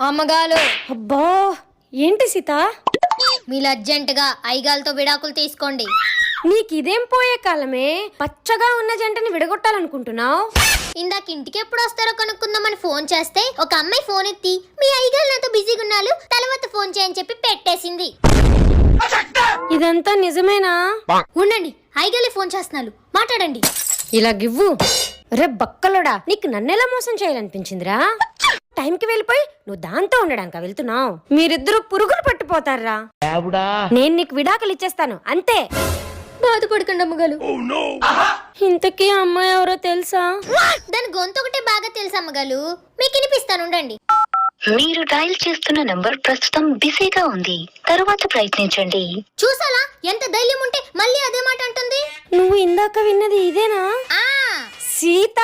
అమ్మగాలు. అబ్బా ఏంటి సీత? మీరు అర్జెంటుగా ఐగాలతో విడాకులు తీసుకోండి. నీకిదేం పోయే కాలమే, పచ్చగా ఉన్న జంటని విడగొట్టాలనుకుంటున్నావు? ఇందాక ఇంటికి ఎప్పుడు వస్తారో కనుక్కుందామని ఫోన్ చేస్తే ఒక అమ్మాయి ఫోన్ ఎత్తి మీ ఐగాలు నాతో బిజీగా ఉన్నారు, తర్వాత ఫోన్ చేయని చెప్పి పెట్టేసింది. ఇదంతా నిజమేనా? ఉండండి, ఐగాలే ఫోన్ చేస్తున్నారు, మాట్లాడండి. ఇలా గివ్వు. రే బక్కలోడా, నీకు నన్నెలా మోసం చేయాలనిపించిందిరా? టైంకి వెళ్ళిపోయి నువ్వు దాంతో ఉండడానిక వెళ్తున్నావు? మీరిద్దరూ పురుగులు పట్టిపోతారా. నేను నీకు విడాకులు ఇచ్చేస్తాను అంతే. బాధపడకండి అమ్మగాలు. ఇంతకీ అమ్మాయి ఎవరో తెలుసా? దాని గొంతు ఒకటే బాగా తెలుసు అమ్మగాలు, మీకు వినిపిస్తాను ఉండండి. మీరు డయల్ చేస్తున్న నంబర్ ప్రస్తుతం బిజీగా ఉంది, తరువాత ప్రయత్నించండి. చూసాలా ఎంత ధైర్యం ఉంటే మళ్ళీ అదే మాట అంటుంది. నువ్వు ఇందాక విన్నది ఇదేనా? ఆ సీత.